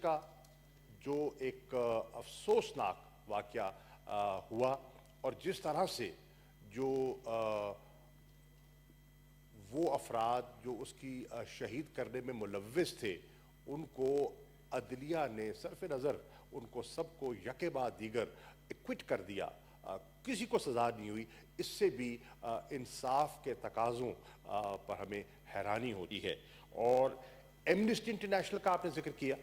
کا जो एक अफसोसनाक वाक़या हुआ और जिस तरह से जो वो अफराद जो उसकी शहीद करने में मुलव्विस थे उनको अदलिया ने सरफ नज़र उनको सबको यके बाद दीगर एक्विट कर दिया, किसी को सज़ा नहीं हुई। इससे भी इंसाफ के तकाज़ों पर हमें हैरानी होती है। और एमनेस्टी इंटरनेशनल का आपने जिक्र किया।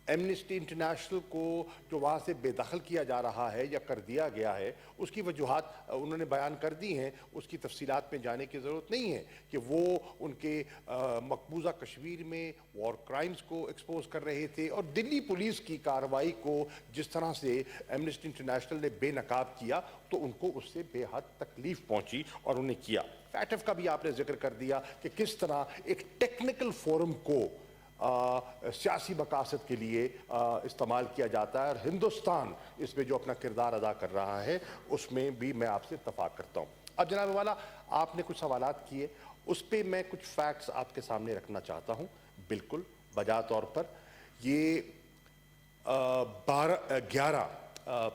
एमनेस्टी इंटरनेशनल को जो वहाँ से बेदखल किया जा रहा है या कर दिया गया है, उसकी वजूहात उन्होंने बयान कर दी हैं। उसकी तफसीलात में जाने की ज़रूरत नहीं है कि वो उनके मकबूजा कश्मीर में वॉर क्राइम्स को एक्सपोज कर रहे थे और दिल्ली पुलिस की कार्रवाई को जिस तरह से एमनेस्टी इंटरनेशनल ने बेनकाब किया तो उनको उससे बेहद तकलीफ पहुँची और उन्हें किया। फैटफ का भी आपने जिक्र कर दिया कि किस तरह एक टेक्निकल फोरम को सियासी मकासद के लिए इस्तेमाल किया जाता है और हिंदुस्तान इसमें जो अपना किरदार अदा कर रहा है उसमें भी मैं आपसे इत्तफाक करता हूँ। अब जनाब वाला आपने कुछ सवालात किए, उस पर मैं कुछ फैक्ट्स आपके सामने रखना चाहता हूँ। बिल्कुल बजा तौर पर ये 11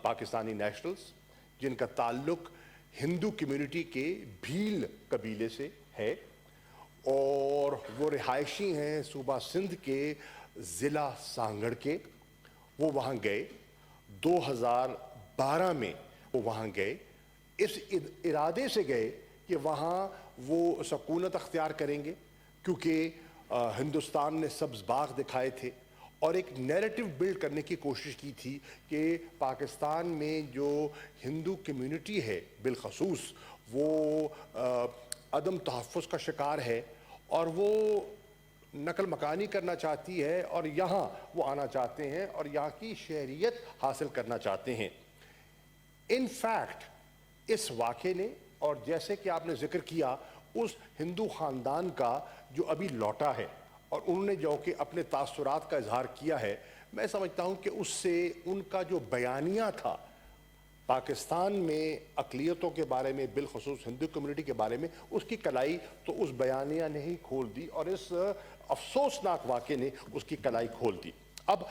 पाकिस्तानी नेशनल्स जिनका ताल्लुक हिंदू कम्युनिटी के भील कबीले से है और वो रिहायशी हैं सूबा सिंध के ज़िला सांगड़ के। वो वहाँ गए 2012 में, वो वहाँ गए इस इरादे से गए कि वहाँ वो सकूनत अख्तियार करेंगे क्योंकि हिंदुस्तान ने सब्ज़ बाग दिखाए थे और एक नैरेटिव बिल्ड करने की कोशिश की थी कि पाकिस्तान में जो हिंदू कम्युनिटी है बिलखसूस वो अदम तहफ़्फ़ुज़ का शिकार है और वो नकल मकानी करना चाहती है और यहाँ वो आना चाहते हैं और यहाँ की शहरियत हासिल करना चाहते हैं। इन फैक्ट इस वाक़े ने, और जैसे कि आपने जिक्र किया उस हिंदू ख़ानदान का जो अभी लौटा है और उन्होंने जो कि अपने तासुरात का इजहार किया है, मैं समझता हूँ कि उससे उनका जो बयानिया था पाकिस्तान में अक़लियतों के बारे में, बिलखसूस हिंदू कम्युनिटी के बारे में, उसकी कलाई तो उस बयानिया ने ही खोल दी और इस अफसोसनाक वाक़े ने उसकी कलाई खोल दी। अब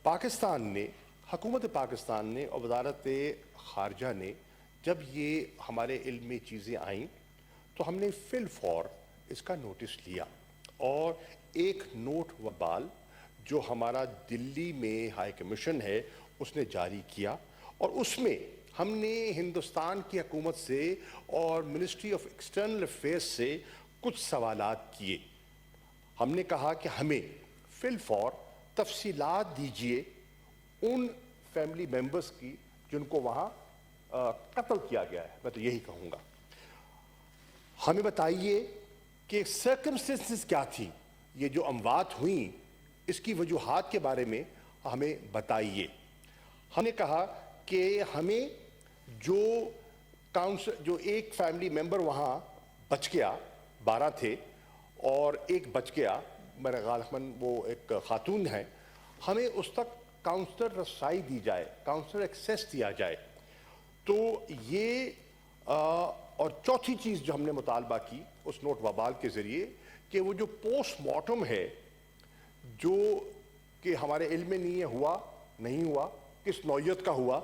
पाकिस्तान ने, हुकूमत पाकिस्तान ने और वज़ारत ख़ारजा ने जब ये हमारे इल्म में चीज़ें आईं तो हमने फिल फॉर इसका नोटिस लिया और एक नोट वबाल जो हमारा दिल्ली में हाई कमीशन है उसने जारी किया और उसमें हमने हिंदुस्तान की हुकूमत से और मिनिस्ट्री ऑफ एक्सटर्नल अफेयर्स से कुछ सवालात किए। हमने कहा कि हमें फिल फॉर तफसीलात दीजिए उन फैमिली मेंबर्स की जिनको वहाँ कत्ल किया गया है। मैं तो यही कहूँगा, हमें बताइए कि सर्कमस्टेंसेस क्या थी, ये जो अमवात हुई इसकी वजूहात के बारे में हमें बताइए। हमने कहा कि हमें जो एक फैमिली मेंबर वहाँ बच गया, 12 थे और एक बच गया, मेरा गालमन वो एक खातून है, हमें उस तक काउंसलर रसाई दी जाए, काउंसलर एक्सेस दिया जाए। तो ये और चौथी चीज़ जो हमने मुतालबा की उस नोट वबाल के ज़रिए कि वो जो पोस्टमार्टम है जो कि हमारे इल्म में नहीं हुआ, नहीं हुआ, किस नौयत का हुआ,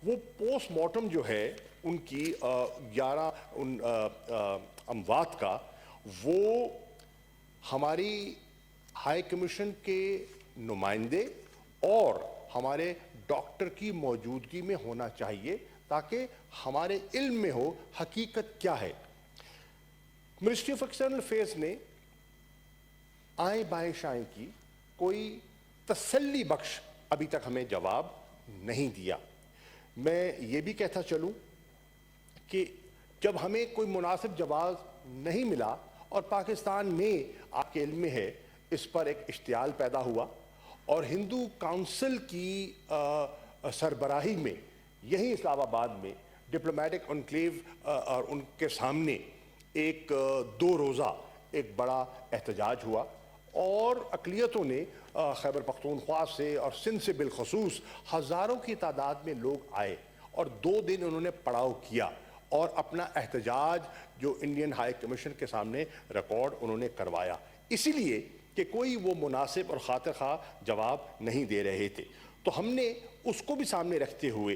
वो पोस्टमार्टम जो है उनकी 11 अमवात का, वो हमारी हाई कमीशन के नुमाइंदे और हमारे डॉक्टर की मौजूदगी में होना चाहिए ताकि हमारे इल्म में हो हकीकत क्या है। मिनिस्ट्री ऑफ एक्सटर्नल अफेयर्स ने आए बाएं शाएं की कोई तसल्ली बख्श अभी तक हमें जवाब नहीं दिया। मैं ये भी कहता चलूं कि जब हमें कोई मुनासिब जवाब नहीं मिला और पाकिस्तान में आपके इल्म में है इस पर एक इश्तियाल पैदा हुआ और हिंदू काउंसिल की सरबराही में यही इस्लामाबाद में डिप्लोमेटिक एनक्लेव और उनके सामने एक 2 रोज़ा एक बड़ा एहतजाज हुआ और अक़लियतों ने खैबर पख्तूनख्वा से और सिंध से बिलखसूस हज़ारों की तादाद में लोग आए और 2 दिन उन्होंने पड़ाव किया और अपना एहतजाज जो इंडियन हाई कमीशन के सामने रिकॉर्ड उन्होंने करवाया। इसीलिए کہ کوئی وہ مناسب اور خاطر خواہ جواب نہیں دے رہے تھے. تو ہم نے اس کو بھی سامنے رکھتے ہوئے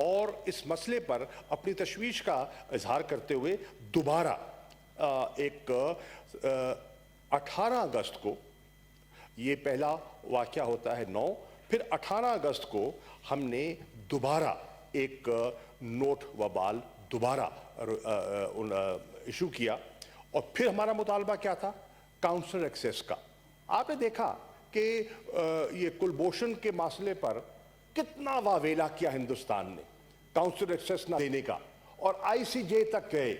اور اس مسئلے پر اپنی تشویش کا اظہار کرتے ہوئے دوبارہ ایک 18 اگست کو، یہ پہلا واقعہ ہوتا ہے 9، پھر 18 اگست کو ہم نے دوبارہ ایک نوٹ و بال دوبارہ ایشو کیا. اور پھر ہمارا مطالبہ کیا تھا؟ کاؤنسلر ایکسیس کا. آپ نے دیکھا کہ یہ کلبھوشن کے مسئلے پر کتنا واویلا کیا ہندوستان نے کاؤنسلر ایکسیس نہ دینے کا، اور آئی سی جے تک گئے.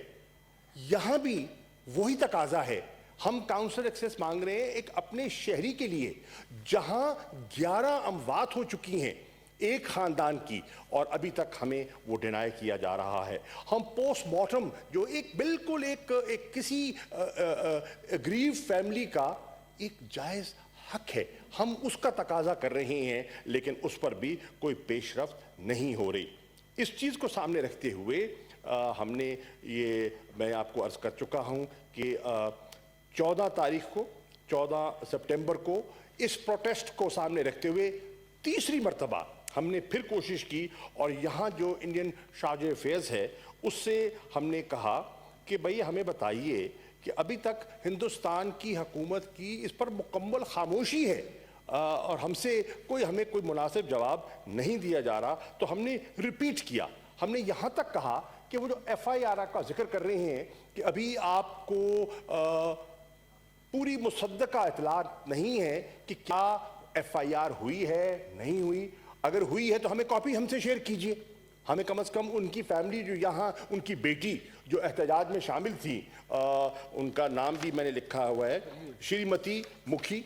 یہاں بھی وہی تقاضا ہے. ہم کاؤنسلر ایکسیس مانگ رہے ہیں ایک اپنے شہری کے لیے جہاں 11 اموات ہو چکی ہیں ایک خاندان کی، اور ابھی تک ہمیں وہ ڈینائی کیا جا رہا ہے. ہم پوسٹ مارٹم جو ایک بالکل ایک کسی گریو فیملی کا ایک جائز حق ہے، ہم اس کا تقاضا کر رہے ہیں، لیکن اس پر بھی کوئی پیش رفت نہیں ہو رہی. اس چیز کو سامنے رکھتے ہوئے ہم نے یہ، میں آپ کو عرض کر چکا ہوں کہ 14 سپٹمبر کو اس پروٹیسٹ کو سامنے رکھتے ہوئے تیسری مرتبہ ہم نے پھر کوشش کی، اور یہاں جو انڈین شارجہ افیئرز ہے اس سے ہم نے کہا کہ بھئی ہمیں بتائیے کہ ابھی تک ہندوستان کی حکومت کی اس پر مکمل خاموشی ہے اور ہمیں کوئی مناسب جواب نہیں دیا جا رہا. تو ہم نے ریپیٹ کیا، ہم نے یہاں تک کہا کہ وہ جو ایف آئی آر کا ذکر کر رہے ہیں کہ ابھی آپ کو پوری مصدقہ اطلاع نہیں ہے کہ کیا ایف آئی آر ہوئی ہے نہیں ہوئی. اگر ہوئی ہے تو ہمیں کاپی ہم سے شیئر کیجئے. ہمیں کم از کم ان کی فیملی جو یہاں، ان کی بیٹی جو احتجاج میں شامل تھی، ان کا نام بھی میں نے لکھا ہوا ہے، شریمتی مکھی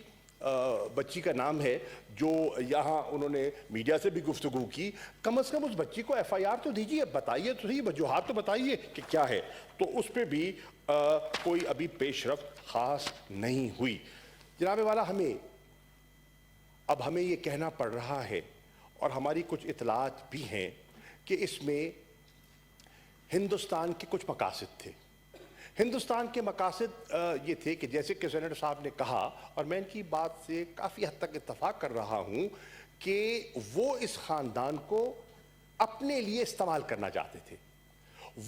بچی کا نام ہے، جو یہاں انہوں نے میڈیا سے بھی گفتگو کی. کم از کم اس بچی کو ایف آئی آر تو دیجیے، بتائیے تو صحیح، وجوہات تو بتائیے کہ کیا ہے. تو اس پہ بھی کوئی ابھی پیش رفت خاص نہیں ہوئی. جناب والا، ہمیں یہ کہنا پڑ رہا ہے، اور ہماری کچھ اطلاعات بھی ہیں کہ اس میں ہندوستان کے کچھ مقاصد تھے. ہندوستان کے مقاصد یہ تھے کہ جیسے کہ سینیٹر صاحب نے کہا، اور میں ان کی بات سے کافی حد تک اتفاق کر رہا ہوں، کہ وہ اس خاندان کو اپنے لیے استعمال کرنا چاہتے تھے.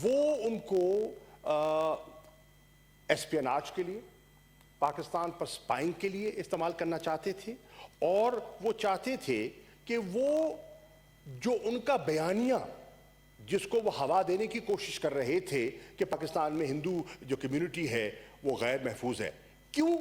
وہ ان کو ایسپیناج کے لیے، پاکستان پر سپائنگ کے لیے استعمال کرنا چاہتے تھے، اور وہ چاہتے تھے کہ وہ جو ان کا بیانیہ جس کو وہ ہوا دینے کی کوشش کر رہے تھے کہ پاکستان میں ہندو جو کمیونٹی ہے وہ غیر محفوظ ہے. کیوں؟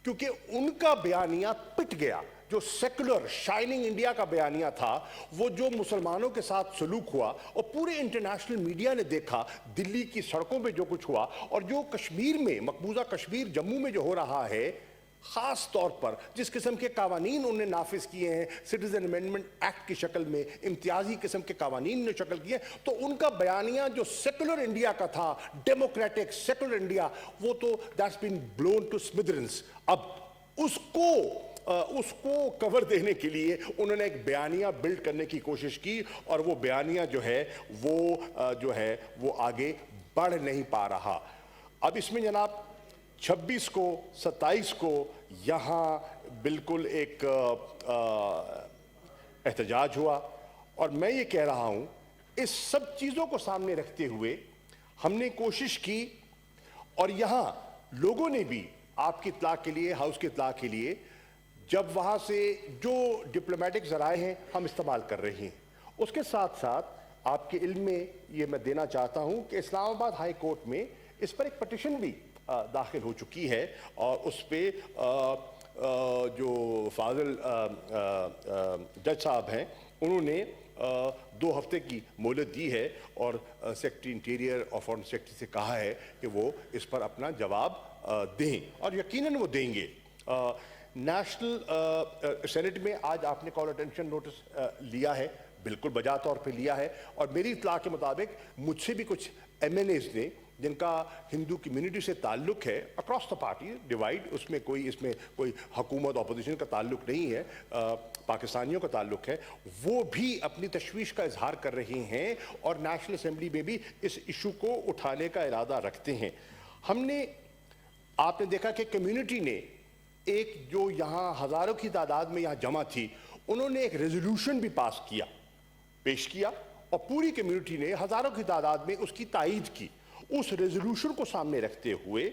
کیونکہ ان کا بیانیہ پٹ گیا. جو سیکولر شائننگ انڈیا کا بیانیہ تھا، وہ جو مسلمانوں کے ساتھ سلوک ہوا، اور پورے انٹرنیشنل میڈیا نے دیکھا دلی کی سڑکوں پہ جو کچھ ہوا، اور جو کشمیر میں، مقبوضہ کشمیر جموں میں جو ہو رہا ہے، خاص طور پر جس قسم کے قوانین انہوں نے نافذ کیے ہیں سٹیزن امینڈمنٹ ایکٹ کی شکل میں، امتیازی قسم کے قوانین نے شکل کیے، تو ان کا بیانیہ جو سیکولر انڈیا کا تھا، ڈیموکریٹک سیکولر انڈیا، وہ تو that's been blown to smithereens. اب اس کو کور دینے کے لیے انہوں نے ایک بیانیہ بلڈ کرنے کی کوشش کی، اور وہ بیانیہ جو ہے وہ آگے بڑھ نہیں پا رہا. اب اس میں جناب 26 کو 27 کو یہاں بالکل ایک احتجاج ہوا، اور میں یہ کہہ رہا ہوں اس سب چیزوں کو سامنے رکھتے ہوئے ہم نے کوشش کی، اور یہاں لوگوں نے بھی آپ کی اطلاع کے لیے، ہاؤس کی اطلاع کے لیے، جب وہاں سے جو ڈپلومیٹک ذرائع ہیں ہم استعمال کر رہے ہیں، اس کے ساتھ ساتھ آپ کے علم میں یہ میں دینا چاہتا ہوں کہ اسلام آباد ہائی کورٹ میں اس پر ایک پٹیشن بھی داخل ہو چکی ہے، اور اس پہ جو فاضل جج صاحب ہیں انہوں نے 2 ہفتے کی مہلت دی ہے، اور سیکرٹری انٹیریئر اور فارن سیکرٹری سے کہا ہے کہ وہ اس پر اپنا جواب دیں، اور یقیناً وہ دیں گے. نیشنل سینٹ میں آج آپ نے کال اٹینشن نوٹس لیا ہے، بالکل بجا طور پہ لیا ہے، اور میری اطلاع کے مطابق مجھ سے بھی کچھ ایم این ایز نے جن کا ہندو کمیونٹی سے تعلق ہے، اکراس دا پارٹی ڈیوائڈ، اس میں کوئی حکومت اپوزیشن کا تعلق نہیں ہے، پاکستانیوں کا تعلق ہے، وہ بھی اپنی تشویش کا اظہار کر رہے ہیں، اور نیشنل اسمبلی میں بھی اس ایشو کو اٹھانے کا ارادہ رکھتے ہیں. آپ نے دیکھا کہ کمیونٹی نے एक जो यहाँ हजारों की तादाद में यहाँ जमा थी, उन्होंने एक रेजोल्यूशन भी पास किया, पेश किया, और पूरी कम्युनिटी ने हजारों की तादाद में उसकी तायीद की। उस रेजोल्यूशन को सामने रखते हुए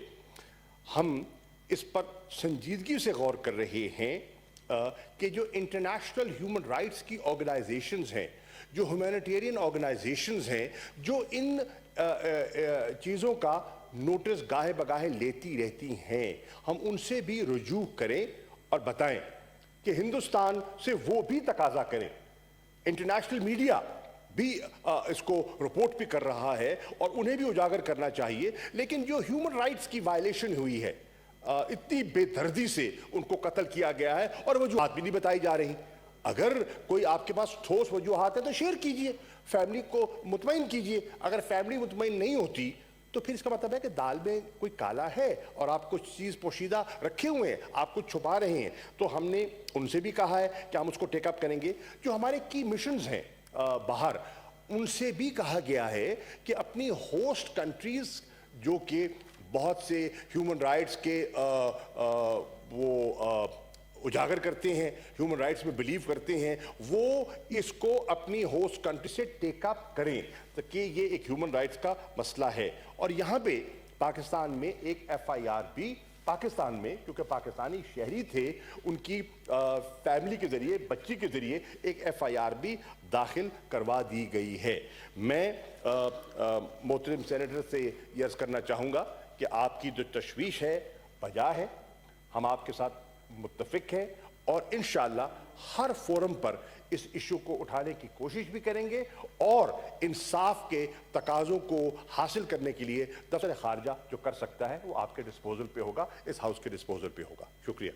हम इस पर संजीदगी से गौर कर रहे हैं कि जो इंटरनेशनल ह्यूमन राइट्स की ऑर्गेनाइजेशंस हैं, जो ह्यूमैनिटेरियन ऑर्गेनाइजेशंस हैं, जो इन चीज़ों का नोटिस गाहे बगाहे लेती रहती हैं, हम उनसे भी रुजू करें और बताएं कि हिंदुस्तान से वो भी तकाजा करें। इंटरनेशनल मीडिया भी इसको रिपोर्ट भी कर रहा है और उन्हें भी उजागर करना चाहिए। लेकिन जो ह्यूमन राइट्स की वायलेशन हुई है, इतनी बेदर्दी से उनको कत्ल किया गया है और वजूहात भी नहीं बताई जा रही। अगर कोई आपके पास ठोस वजूहात है तो शेयर कीजिए, फैमिली को मुतमईन कीजिए। अगर फैमिली मुतमईन नहीं होती तो फिर इसका मतलब है कि दाल में कोई काला है और आप कुछ चीज़ पोशीदा रखे हुए हैं, आप कुछ छुपा रहे हैं। तो हमने उनसे भी कहा है कि हम उसको टेकअप करेंगे। जो हमारे की मिशंस हैं बाहर, उनसे भी कहा गया है कि अपनी होस्ट कंट्रीज जो कि बहुत से ह्यूमन राइट्स के उजागर करते हैं, ह्यूमन राइट्स में बिलीव करते हैं, वो इसको अपनी होस्ट कंट्री से टेकअप करें, तो कि ये एक ह्यूमन राइट्स का मसला है। और यहाँ पे पाकिस्तान में एक FIR भी पाकिस्तान में, क्योंकि पाकिस्तानी शहरी थे, उनकी फैमिली के ज़रिए, बच्ची के ज़रिए एक FIR भी दाखिल करवा दी गई है। मैं मोहतरम सेनेटर से ये अर्ज़ करना चाहूँगा कि आपकी जो तशवीश है बजा है, हम आपके साथ मुत्तफिक हैं और इंशाअल्लाह हर फोरम पर इस इशू को उठाने की कोशिश भी करेंगे और इंसाफ के तकाज़ों को हासिल करने के लिए दफ्तर खारजा जो कर सकता है वो आपके डिस्पोजल पे होगा, इस हाउस के डिस्पोजल पे होगा। शुक्रिया।